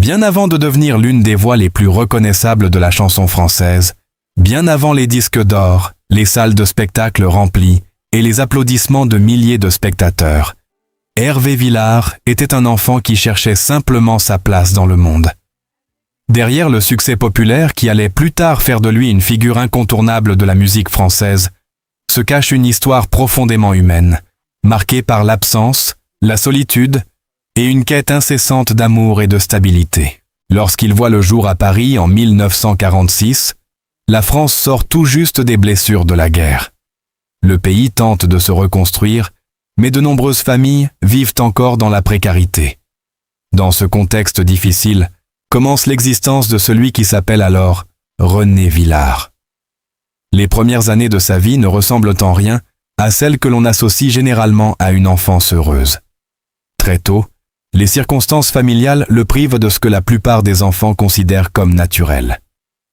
Bien avant de devenir l'une des voix les plus reconnaissables de la chanson française, bien avant les disques d'or, les salles de spectacle remplies et les applaudissements de milliers de spectateurs, Hervé Villard était un enfant qui cherchait simplement sa place dans le monde. Derrière le succès populaire qui allait plus tard faire de lui une figure incontournable de la musique française, se cache une histoire profondément humaine, marquée par l'absence, la solitude et une quête incessante d'amour et de stabilité. Lorsqu'il voit le jour à Paris en 1946, la France sort tout juste des blessures de la guerre. Le pays tente de se reconstruire, mais de nombreuses familles vivent encore dans la précarité. Dans ce contexte difficile, commence l'existence de celui qui s'appelle alors René Villard. Les premières années de sa vie ne ressemblent en rien à celles que l'on associe généralement à une enfance heureuse. Très tôt, les circonstances familiales le privent de ce que la plupart des enfants considèrent comme naturel.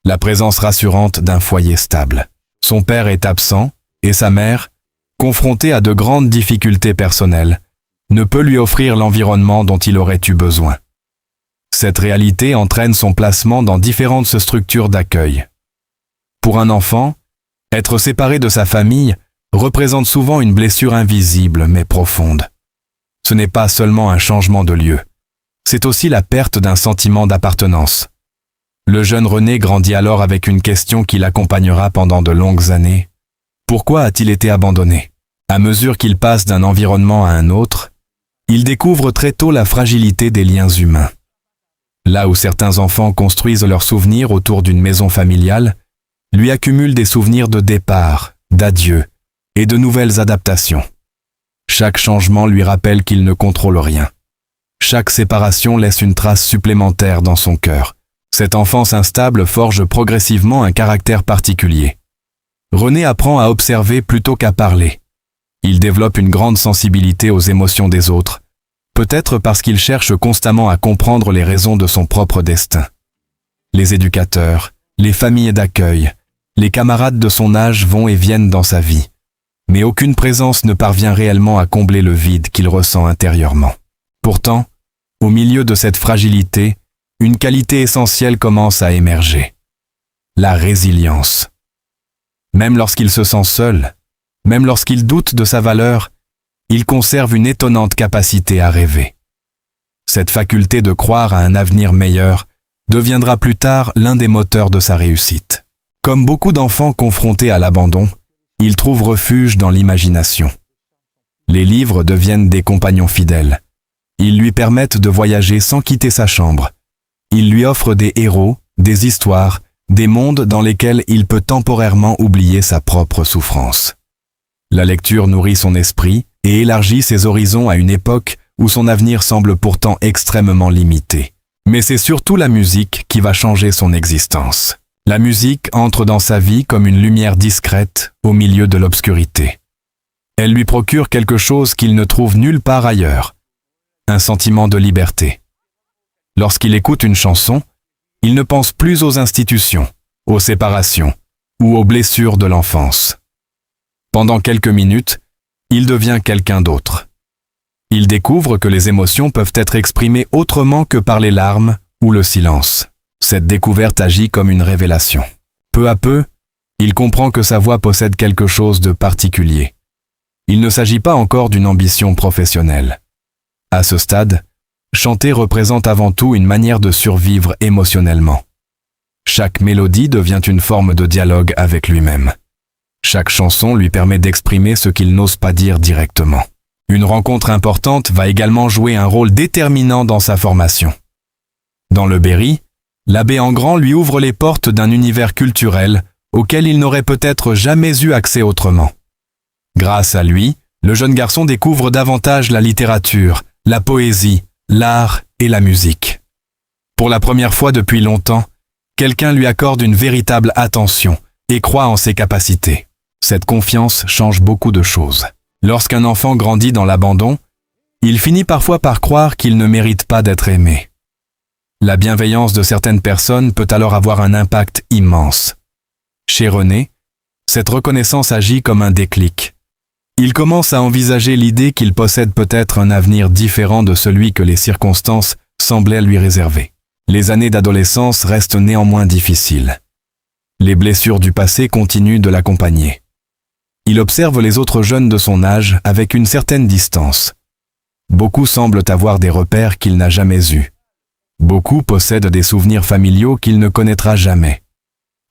La présence rassurante d'un foyer stable. Son père est absent et sa mère, confrontée à de grandes difficultés personnelles, ne peut lui offrir l'environnement dont il aurait eu besoin. Cette réalité entraîne son placement dans différentes structures d'accueil. Pour un enfant, être séparé de sa famille représente souvent une blessure invisible mais profonde. Ce n'est pas seulement un changement de lieu, c'est aussi la perte d'un sentiment d'appartenance. Le jeune René grandit alors avec une question qui l'accompagnera pendant de longues années. Pourquoi a-t-il été abandonné? À mesure qu'il passe d'un environnement à un autre, il découvre très tôt la fragilité des liens humains. Là où certains enfants construisent leurs souvenirs autour d'une maison familiale, lui accumulent des souvenirs de départ, d'adieu et de nouvelles adaptations. Chaque changement lui rappelle qu'il ne contrôle rien. Chaque séparation laisse une trace supplémentaire dans son cœur. Cette enfance instable forge progressivement un caractère particulier. René apprend à observer plutôt qu'à parler. Il développe une grande sensibilité aux émotions des autres, peut-être parce qu'il cherche constamment à comprendre les raisons de son propre destin. Les éducateurs, les familles d'accueil, les camarades de son âge vont et viennent dans sa vie, mais aucune présence ne parvient réellement à combler le vide qu'il ressent intérieurement. Pourtant, au milieu de cette fragilité, une qualité essentielle commence à émerger. La résilience. Même lorsqu'il se sent seul, même lorsqu'il doute de sa valeur, il conserve une étonnante capacité à rêver. Cette faculté de croire à un avenir meilleur deviendra plus tard l'un des moteurs de sa réussite. Comme beaucoup d'enfants confrontés à l'abandon, il trouve refuge dans l'imagination. Les livres deviennent des compagnons fidèles. Ils lui permettent de voyager sans quitter sa chambre. Ils lui offrent des héros, des histoires, des mondes dans lesquels il peut temporairement oublier sa propre souffrance. La lecture nourrit son esprit et élargit ses horizons à une époque où son avenir semble pourtant extrêmement limité. Mais c'est surtout la musique qui va changer son existence. La musique entre dans sa vie comme une lumière discrète au milieu de l'obscurité. Elle lui procure quelque chose qu'il ne trouve nulle part ailleurs, un sentiment de liberté. Lorsqu'il écoute une chanson, il ne pense plus aux institutions, aux séparations ou aux blessures de l'enfance. Pendant quelques minutes, il devient quelqu'un d'autre. Il découvre que les émotions peuvent être exprimées autrement que par les larmes ou le silence. Cette découverte agit comme une révélation. Peu à peu, il comprend que sa voix possède quelque chose de particulier. Il ne s'agit pas encore d'une ambition professionnelle. À ce stade, chanter représente avant tout une manière de survivre émotionnellement. Chaque mélodie devient une forme de dialogue avec lui-même. Chaque chanson lui permet d'exprimer ce qu'il n'ose pas dire directement. Une rencontre importante va également jouer un rôle déterminant dans sa formation. Dans le Berry, l'abbé Engrand lui ouvre les portes d'un univers culturel auquel il n'aurait peut-être jamais eu accès autrement. Grâce à lui, le jeune garçon découvre davantage la littérature, la poésie, l'art et la musique. Pour la première fois depuis longtemps, quelqu'un lui accorde une véritable attention et croit en ses capacités. Cette confiance change beaucoup de choses. Lorsqu'un enfant grandit dans l'abandon, il finit parfois par croire qu'il ne mérite pas d'être aimé. La bienveillance de certaines personnes peut alors avoir un impact immense. Chez René, cette reconnaissance agit comme un déclic. Il commence à envisager l'idée qu'il possède peut-être un avenir différent de celui que les circonstances semblaient lui réserver. Les années d'adolescence restent néanmoins difficiles. Les blessures du passé continuent de l'accompagner. Il observe les autres jeunes de son âge avec une certaine distance. Beaucoup semblent avoir des repères qu'il n'a jamais eus. Beaucoup possèdent des souvenirs familiaux qu'il ne connaîtra jamais.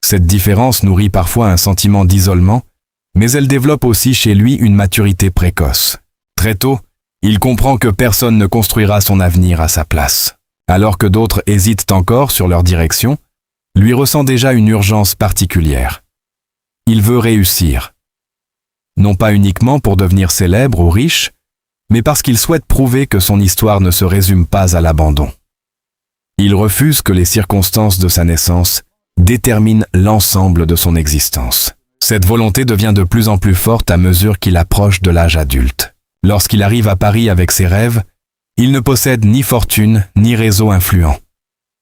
Cette différence nourrit parfois un sentiment d'isolement, mais elle développe aussi chez lui une maturité précoce. Très tôt, il comprend que personne ne construira son avenir à sa place. Alors que d'autres hésitent encore sur leur direction, lui ressent déjà une urgence particulière. Il veut réussir. Non pas uniquement pour devenir célèbre ou riche, mais parce qu'il souhaite prouver que son histoire ne se résume pas à l'abandon. Il refuse que les circonstances de sa naissance déterminent l'ensemble de son existence. Cette volonté devient de plus en plus forte à mesure qu'il approche de l'âge adulte. Lorsqu'il arrive à Paris avec ses rêves, il ne possède ni fortune ni réseau influent.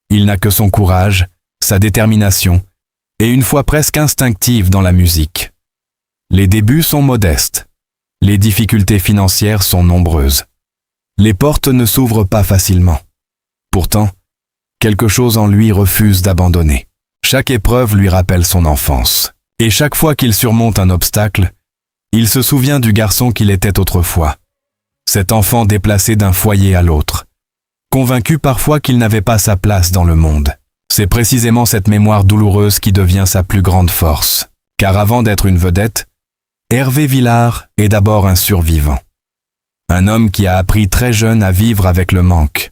Il n'a que son courage, sa détermination et une foi presque instinctive dans la musique. Les débuts sont modestes. Les difficultés financières sont nombreuses. Les portes ne s'ouvrent pas facilement. Pourtant, quelque chose en lui refuse d'abandonner. Chaque épreuve lui rappelle son enfance. Et chaque fois qu'il surmonte un obstacle, il se souvient du garçon qu'il était autrefois. Cet enfant déplacé d'un foyer à l'autre, convaincu parfois qu'il n'avait pas sa place dans le monde. C'est précisément cette mémoire douloureuse qui devient sa plus grande force. Car avant d'être une vedette, Hervé Villard est d'abord un survivant. Un homme qui a appris très jeune à vivre avec le manque.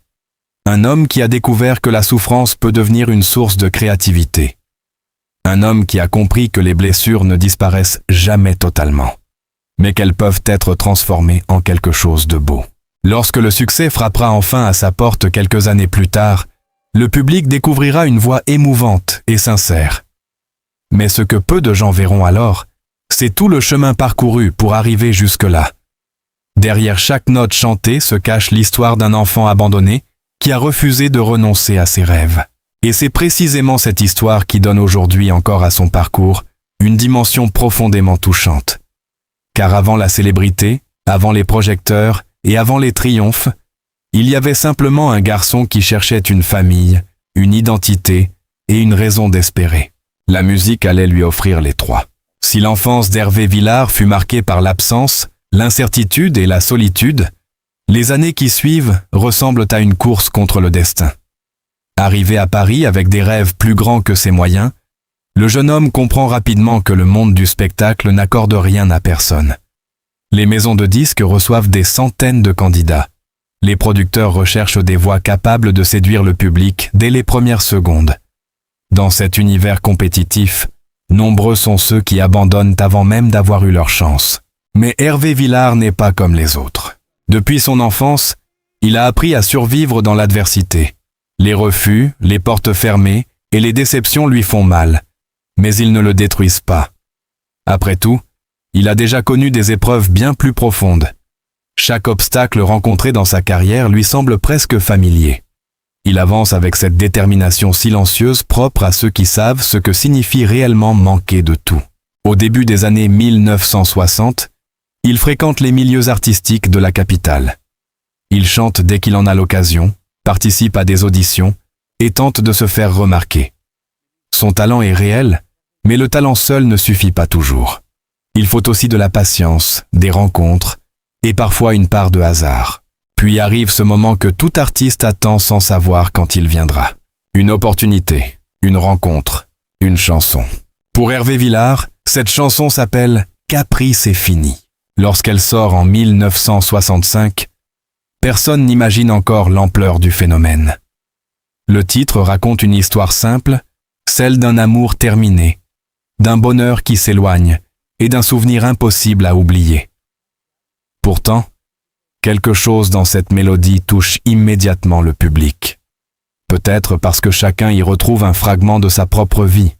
Un homme qui a découvert que la souffrance peut devenir une source de créativité. Un homme qui a compris que les blessures ne disparaissent jamais totalement, mais qu'elles peuvent être transformées en quelque chose de beau. Lorsque le succès frappera enfin à sa porte quelques années plus tard, le public découvrira une voix émouvante et sincère. Mais ce que peu de gens verront alors, c'est tout le chemin parcouru pour arriver jusque-là. Derrière chaque note chantée se cache l'histoire d'un enfant abandonné qui a refusé de renoncer à ses rêves. Et c'est précisément cette histoire qui donne aujourd'hui encore à son parcours une dimension profondément touchante. Car avant la célébrité, avant les projecteurs et avant les triomphes, il y avait simplement un garçon qui cherchait une famille, une identité et une raison d'espérer. La musique allait lui offrir les trois. Si l'enfance d'Hervé Villard fut marquée par l'absence, l'incertitude et la solitude, les années qui suivent ressemblent à une course contre le destin. Arrivé à Paris avec des rêves plus grands que ses moyens, le jeune homme comprend rapidement que le monde du spectacle n'accorde rien à personne. Les maisons de disques reçoivent des centaines de candidats. Les producteurs recherchent des voix capables de séduire le public dès les premières secondes. Dans cet univers compétitif, nombreux sont ceux qui abandonnent avant même d'avoir eu leur chance. Mais Hervé Villard n'est pas comme les autres. Depuis son enfance, il a appris à survivre dans l'adversité. Les refus, les portes fermées et les déceptions lui font mal, mais ils ne le détruisent pas. Après tout, il a déjà connu des épreuves bien plus profondes. Chaque obstacle rencontré dans sa carrière lui semble presque familier. Il avance avec cette détermination silencieuse propre à ceux qui savent ce que signifie réellement manquer de tout. Au début des années 1960, il fréquente les milieux artistiques de la capitale. Il chante dès qu'il en a l'occasion, participe à des auditions et tente de se faire remarquer. Son talent est réel, mais le talent seul ne suffit pas toujours. Il faut aussi de la patience, des rencontres et parfois une part de hasard. Puis arrive ce moment que tout artiste attend sans savoir quand il viendra. Une opportunité, une rencontre, une chanson. Pour Hervé Villard, cette chanson s'appelle « Capri c'est fini ». Lorsqu'elle sort en 1965, personne n'imagine encore l'ampleur du phénomène. Le titre raconte une histoire simple, celle d'un amour terminé, d'un bonheur qui s'éloigne et d'un souvenir impossible à oublier. Pourtant, quelque chose dans cette mélodie touche immédiatement le public. Peut-être parce que chacun y retrouve un fragment de sa propre vie.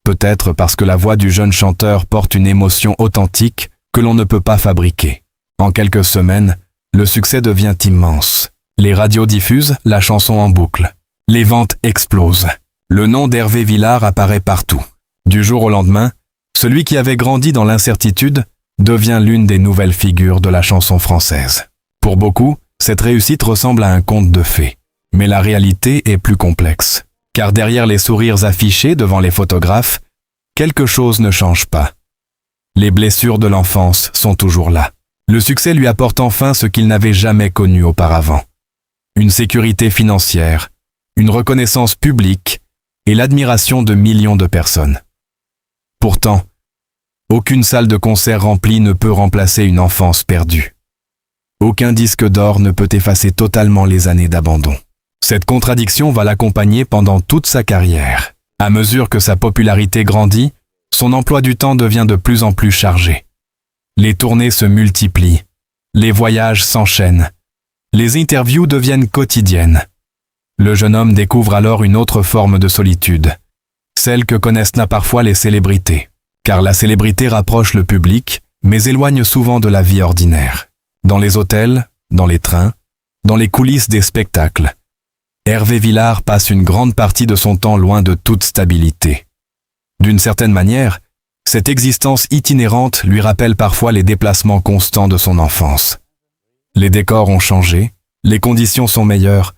Peut-être parce que la voix du jeune chanteur porte une émotion authentique que l'on ne peut pas fabriquer. En quelques semaines, le succès devient immense. Les radios diffusent la chanson en boucle. Les ventes explosent. Le nom d'Hervé Villard apparaît partout. Du jour au lendemain, celui qui avait grandi dans l'incertitude devient l'une des nouvelles figures de la chanson française. Pour beaucoup, cette réussite ressemble à un conte de fées. Mais la réalité est plus complexe. Car derrière les sourires affichés devant les photographes, quelque chose ne change pas. Les blessures de l'enfance sont toujours là. Le succès lui apporte enfin ce qu'il n'avait jamais connu auparavant. Une sécurité financière, une reconnaissance publique et l'admiration de millions de personnes. Pourtant, aucune salle de concert remplie ne peut remplacer une enfance perdue. Aucun disque d'or ne peut effacer totalement les années d'abandon. Cette contradiction va l'accompagner pendant toute sa carrière. À mesure que sa popularité grandit, son emploi du temps devient de plus en plus chargé. Les tournées se multiplient, les voyages s'enchaînent, les interviews deviennent quotidiennes. Le jeune homme découvre alors une autre forme de solitude, celle que connaissent parfois les célébrités. Car la célébrité rapproche le public, mais éloigne souvent de la vie ordinaire. Dans les hôtels, dans les trains, dans les coulisses des spectacles, Hervé Villard passe une grande partie de son temps loin de toute stabilité. D'une certaine manière, cette existence itinérante lui rappelle parfois les déplacements constants de son enfance. Les décors ont changé, les conditions sont meilleures,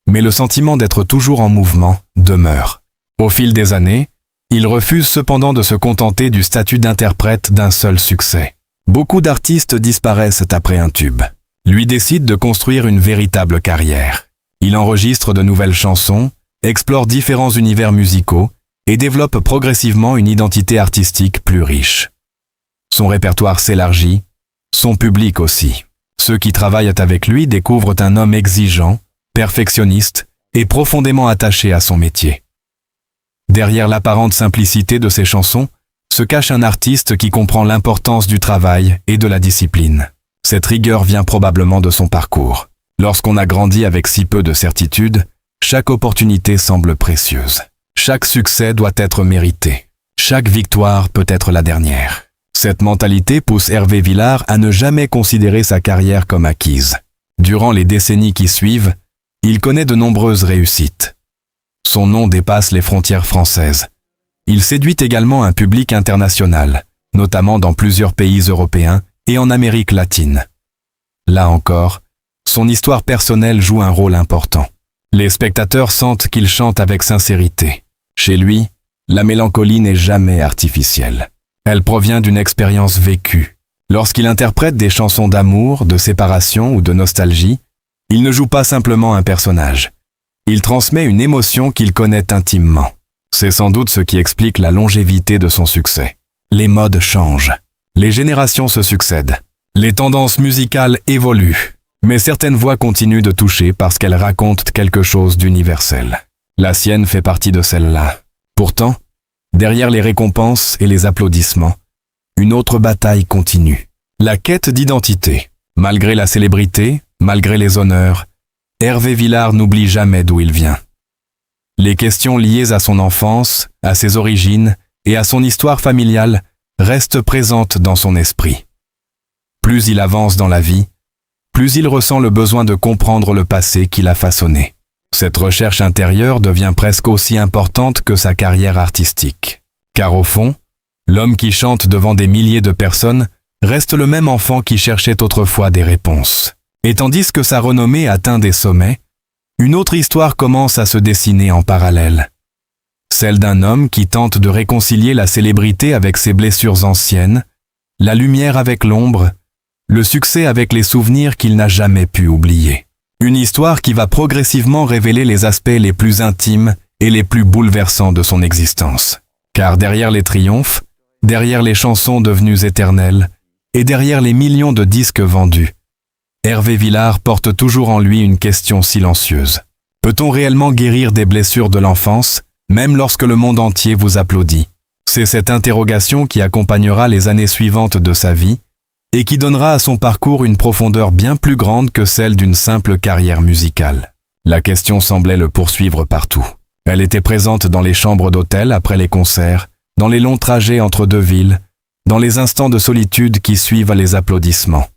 mais le sentiment d'être toujours en mouvement demeure. Au fil des années, il refuse cependant de se contenter du statut d'interprète d'un seul succès. Beaucoup d'artistes disparaissent après un tube. Lui décide de construire une véritable carrière. Il enregistre de nouvelles chansons, explore différents univers musicaux et développe progressivement une identité artistique plus riche. Son répertoire s'élargit, son public aussi. Ceux qui travaillent avec lui découvrent un homme exigeant, perfectionniste et profondément attaché à son métier. Derrière l'apparente simplicité de ses chansons, se cache un artiste qui comprend l'importance du travail et de la discipline. Cette rigueur vient probablement de son parcours. Lorsqu'on a grandi avec si peu de certitude, chaque opportunité semble précieuse. Chaque succès doit être mérité. Chaque victoire peut être la dernière. Cette mentalité pousse Hervé Villard à ne jamais considérer sa carrière comme acquise. Durant les décennies qui suivent, il connaît de nombreuses réussites. Son nom dépasse les frontières françaises. Il séduit également un public international, notamment dans plusieurs pays européens et en Amérique latine. Là encore, son histoire personnelle joue un rôle important. Les spectateurs sentent qu'il chante avec sincérité. Chez lui, la mélancolie n'est jamais artificielle. Elle provient d'une expérience vécue. Lorsqu'il interprète des chansons d'amour, de séparation ou de nostalgie, il ne joue pas simplement un personnage. Il transmet une émotion qu'il connaît intimement. C'est sans doute ce qui explique la longévité de son succès. Les modes changent. Les générations se succèdent. Les tendances musicales évoluent. Mais certaines voix continuent de toucher parce qu'elles racontent quelque chose d'universel. La sienne fait partie de celle-là. Pourtant, derrière les récompenses et les applaudissements, une autre bataille continue. La quête d'identité. Malgré la célébrité, malgré les honneurs, Hervé Villard n'oublie jamais d'où il vient. Les questions liées à son enfance, à ses origines et à son histoire familiale restent présentes dans son esprit. Plus il avance dans la vie, plus il ressent le besoin de comprendre le passé qui l'a façonné. Cette recherche intérieure devient presque aussi importante que sa carrière artistique. Car au fond, l'homme qui chante devant des milliers de personnes reste le même enfant qui cherchait autrefois des réponses. Et tandis que sa renommée atteint des sommets, une autre histoire commence à se dessiner en parallèle. Celle d'un homme qui tente de réconcilier la célébrité avec ses blessures anciennes, la lumière avec l'ombre, le succès avec les souvenirs qu'il n'a jamais pu oublier. Une histoire qui va progressivement révéler les aspects les plus intimes et les plus bouleversants de son existence. Car derrière les triomphes, derrière les chansons devenues éternelles, et derrière les millions de disques vendus, Hervé Villard porte toujours en lui une question silencieuse. Peut-on réellement guérir des blessures de l'enfance, même lorsque le monde entier vous applaudit? C'est cette interrogation qui accompagnera les années suivantes de sa vie et qui donnera à son parcours une profondeur bien plus grande que celle d'une simple carrière musicale. La question semblait le poursuivre partout. Elle était présente dans les chambres d'hôtel après les concerts, dans les longs trajets entre deux villes, dans les instants de solitude qui suivent les applaudissements.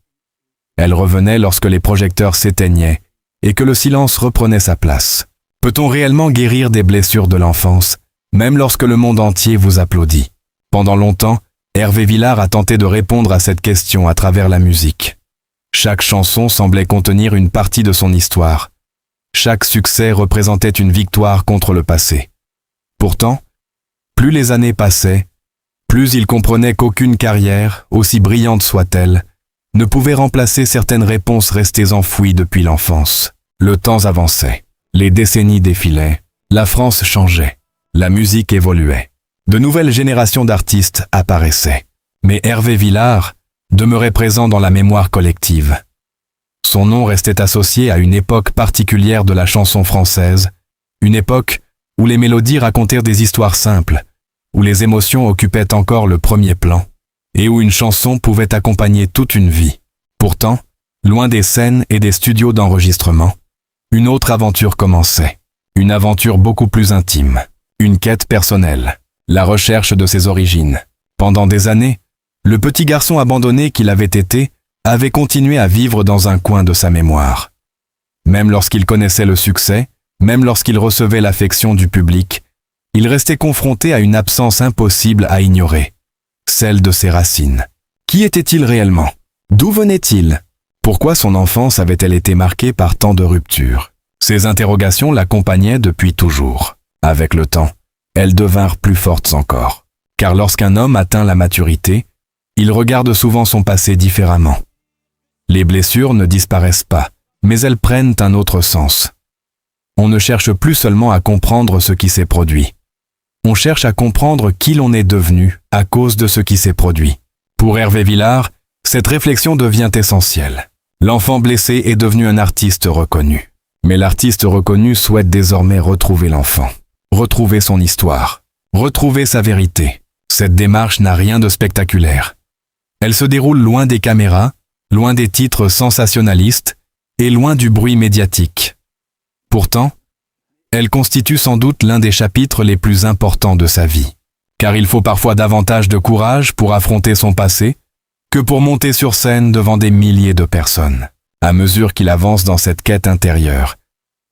Elle revenait lorsque les projecteurs s'éteignaient et que le silence reprenait sa place. Peut-on réellement guérir des blessures de l'enfance, même lorsque le monde entier vous applaudit? Pendant longtemps, Hervé Villard a tenté de répondre à cette question à travers la musique. Chaque chanson semblait contenir une partie de son histoire. Chaque succès représentait une victoire contre le passé. Pourtant, plus les années passaient, plus il comprenait qu'aucune carrière, aussi brillante soit-elle, ne pouvait remplacer certaines réponses restées enfouies depuis l'enfance. Le temps avançait, les décennies défilaient, la France changeait, la musique évoluait. De nouvelles générations d'artistes apparaissaient. Mais Hervé Villard demeurait présent dans la mémoire collective. Son nom restait associé à une époque particulière de la chanson française, une époque où les mélodies racontèrent des histoires simples, où les émotions occupaient encore le premier plan, et où une chanson pouvait accompagner toute une vie. Pourtant, loin des scènes et des studios d'enregistrement, une autre aventure commençait. Une aventure beaucoup plus intime, une quête personnelle, la recherche de ses origines. Pendant des années, le petit garçon abandonné qu'il avait été avait continué à vivre dans un coin de sa mémoire. Même lorsqu'il connaissait le succès, même lorsqu'il recevait l'affection du public, il restait confronté à une absence impossible à ignorer, celle de ses racines. Qui était-il réellement? D'où venait-il? Pourquoi son enfance avait-elle été marquée par tant de ruptures? Ces interrogations l'accompagnaient depuis toujours. Avec le temps, elles devinrent plus fortes encore. Car lorsqu'un homme atteint la maturité, il regarde souvent son passé différemment. Les blessures ne disparaissent pas, mais elles prennent un autre sens. On ne cherche plus seulement à comprendre ce qui s'est produit. On cherche à comprendre qui l'on est devenu à cause de ce qui s'est produit. Pour Hervé Villard, cette réflexion devient essentielle. L'enfant blessé est devenu un artiste reconnu. Mais l'artiste reconnu souhaite désormais retrouver l'enfant, retrouver son histoire, retrouver sa vérité. Cette démarche n'a rien de spectaculaire. Elle se déroule loin des caméras, loin des titres sensationnalistes et loin du bruit médiatique. Pourtant, elle constitue sans doute l'un des chapitres les plus importants de sa vie. Car il faut parfois davantage de courage pour affronter son passé que pour monter sur scène devant des milliers de personnes. À mesure qu'il avance dans cette quête intérieure,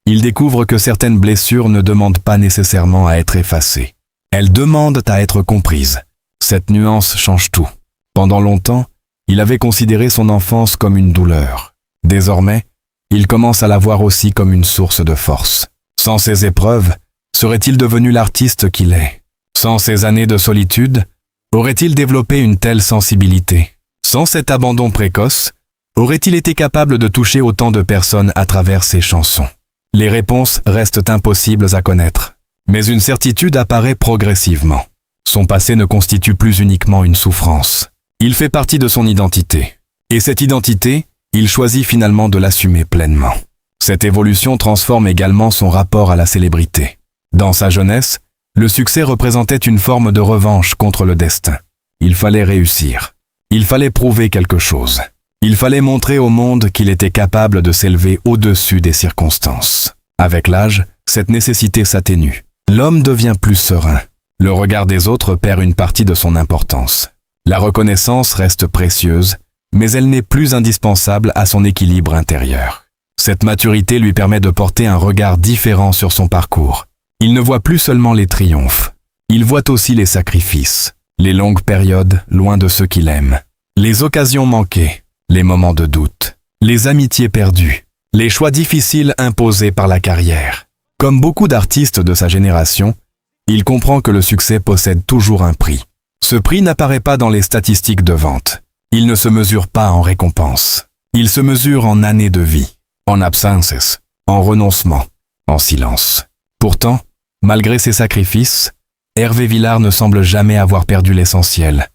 il découvre que certaines blessures ne demandent pas nécessairement à être effacées. Elles demandent à être comprises. Cette nuance change tout. Pendant longtemps, il avait considéré son enfance comme une douleur. Désormais, il commence à la voir aussi comme une source de force. Sans ces épreuves, serait-il devenu l'artiste qu'il est? Sans ces années de solitude, aurait-il développé une telle sensibilité? Sans cet abandon précoce, aurait-il été capable de toucher autant de personnes à travers ses chansons? Les réponses restent impossibles à connaître. Mais une certitude apparaît progressivement. Son passé ne constitue plus uniquement une souffrance. Il fait partie de son identité. Et cette identité, il choisit finalement de l'assumer pleinement. Cette évolution transforme également son rapport à la célébrité. Dans sa jeunesse, le succès représentait une forme de revanche contre le destin. Il fallait réussir. Il fallait prouver quelque chose. Il fallait montrer au monde qu'il était capable de s'élever au-dessus des circonstances. Avec l'âge, cette nécessité s'atténue. L'homme devient plus serein. Le regard des autres perd une partie de son importance. La reconnaissance reste précieuse, mais elle n'est plus indispensable à son équilibre intérieur. Cette maturité lui permet de porter un regard différent sur son parcours. Il ne voit plus seulement les triomphes. Il voit aussi les sacrifices, les longues périodes loin de ceux qu'il aime, les occasions manquées, les moments de doute, les amitiés perdues, les choix difficiles imposés par la carrière. Comme beaucoup d'artistes de sa génération, il comprend que le succès possède toujours un prix. Ce prix n'apparaît pas dans les statistiques de vente. Il ne se mesure pas en récompense. Il se mesure en années de vie, en absences, en renoncement, en silence. Pourtant, malgré ses sacrifices, Hervé Villard ne semble jamais avoir perdu l'essentiel,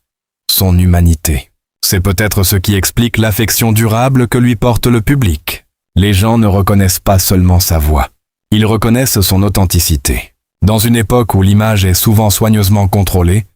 son humanité. C'est peut-être ce qui explique l'affection durable que lui porte le public. Les gens ne reconnaissent pas seulement sa voix. Ils reconnaissent son authenticité. Dans une époque où l'image est souvent soigneusement contrôlée,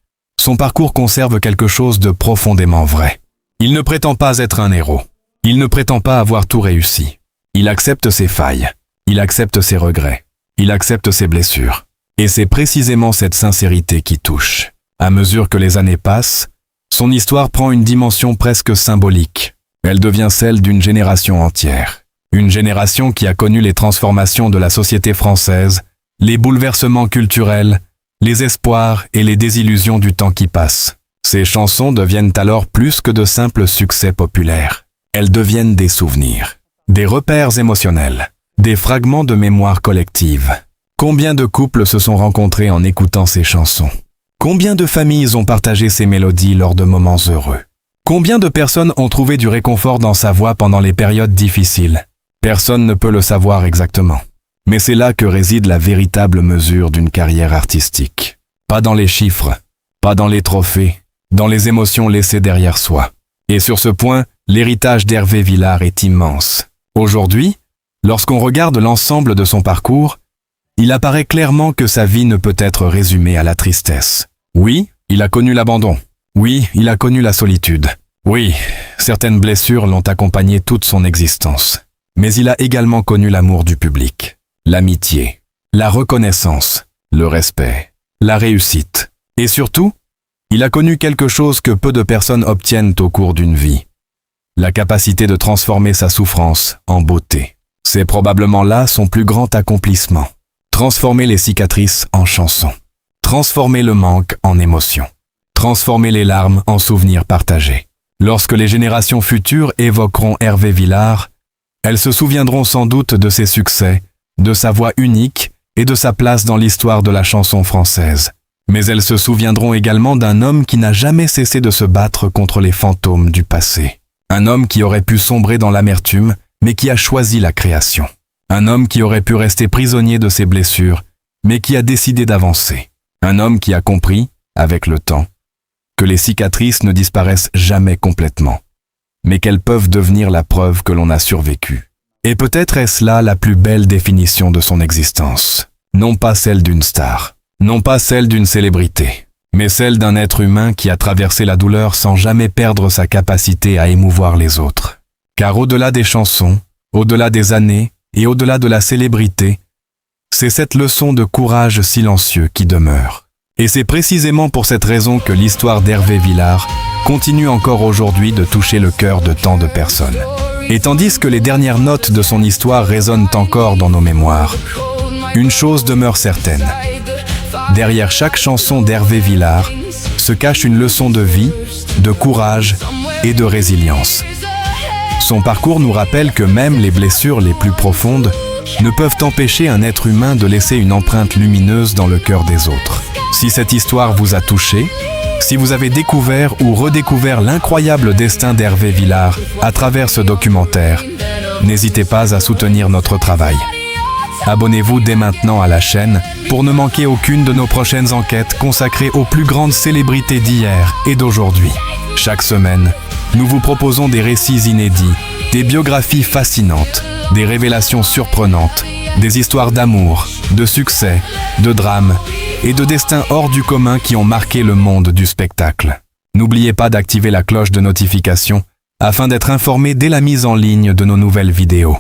son parcours conserve quelque chose de profondément vrai. Il ne prétend pas être un héros. Il ne prétend pas avoir tout réussi. Il accepte ses failles. Il accepte ses regrets. Il accepte ses blessures. Et c'est précisément cette sincérité qui touche. À mesure que les années passent, son histoire prend une dimension presque symbolique. Elle devient celle d'une génération entière. Une génération qui a connu les transformations de la société française, les bouleversements culturels, les espoirs et les désillusions du temps qui passe. Ces chansons deviennent alors plus que de simples succès populaires. Elles deviennent des souvenirs, des repères émotionnels. des fragments de mémoire collective. Combien de couples se sont rencontrés en écoutant ces chansons? Combien de familles ont partagé ces mélodies lors de moments heureux? Combien de personnes ont trouvé du réconfort dans sa voix pendant les périodes difficiles? Personne ne peut le savoir exactement. Mais c'est là que réside la véritable mesure d'une carrière artistique. Pas dans les chiffres, pas dans les trophées, dans les émotions laissées derrière soi. Et sur ce point, l'héritage d'Hervé Villard est immense. Aujourd'hui, lorsqu'on regarde l'ensemble de son parcours, il apparaît clairement que sa vie ne peut être résumée à la tristesse. Oui, il a connu l'abandon. Oui, il a connu la solitude. Oui, certaines blessures l'ont accompagné toute son existence. Mais il a également connu l'amour du public, l'amitié, la reconnaissance, le respect, la réussite. Et surtout, il a connu quelque chose que peu de personnes obtiennent au cours d'une vie. La capacité de transformer sa souffrance en beauté. C'est probablement là son plus grand accomplissement. Transformer les cicatrices en chansons. Transformer le manque en émotion. Transformer les larmes en souvenirs partagés. Lorsque les générations futures évoqueront Hervé Villard, elles se souviendront sans doute de ses succès, de sa voix unique et de sa place dans l'histoire de la chanson française. Mais elles se souviendront également d'un homme qui n'a jamais cessé de se battre contre les fantômes du passé. Un homme qui aurait pu sombrer dans l'amertume, mais qui a choisi la création. Un homme qui aurait pu rester prisonnier de ses blessures, mais qui a décidé d'avancer. Un homme qui a compris, avec le temps, que les cicatrices ne disparaissent jamais complètement, mais qu'elles peuvent devenir la preuve que l'on a survécu. Et peut-être est-ce là la plus belle définition de son existence. Non pas celle d'une star, non pas celle d'une célébrité, mais celle d'un être humain qui a traversé la douleur sans jamais perdre sa capacité à émouvoir les autres. Car au-delà des chansons, au-delà des années et au-delà de la célébrité, c'est cette leçon de courage silencieux qui demeure. Et c'est précisément pour cette raison que l'histoire d'Hervé Villard continue encore aujourd'hui de toucher le cœur de tant de personnes. Et tandis que les dernières notes de son histoire résonnent encore dans nos mémoires, une chose demeure certaine. Derrière chaque chanson d'Hervé Villard se cache une leçon de vie, de courage et de résilience. Son parcours nous rappelle que même les blessures les plus profondes ne peuvent empêcher un être humain de laisser une empreinte lumineuse dans le cœur des autres. Si cette histoire vous a touché, si vous avez découvert ou redécouvert l'incroyable destin d'Hervé Villard à travers ce documentaire, n'hésitez pas à soutenir notre travail. Abonnez-vous dès maintenant à la chaîne pour ne manquer aucune de nos prochaines enquêtes consacrées aux plus grandes célébrités d'hier et d'aujourd'hui. Chaque semaine, nous vous proposons des récits inédits, des biographies fascinantes, des révélations surprenantes, des histoires d'amour, de succès, de drames et de destins hors du commun qui ont marqué le monde du spectacle. N'oubliez pas d'activer la cloche de notification afin d'être informé dès la mise en ligne de nos nouvelles vidéos.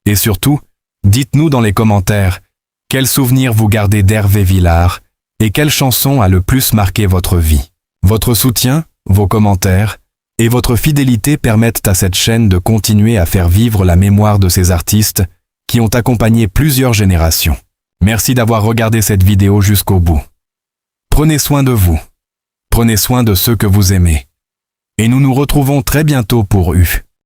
Et surtout, dites-nous dans les commentaires quel souvenir vous gardez d'Hervé Villard et quelle chanson a le plus marqué votre vie. Votre soutien, vos commentaires et votre fidélité permettent à cette chaîne de continuer à faire vivre la mémoire de ces artistes qui ont accompagné plusieurs générations. Merci d'avoir regardé cette vidéo jusqu'au bout. Prenez soin de vous. Prenez soin de ceux que vous aimez. Et nous nous retrouvons très bientôt pour U.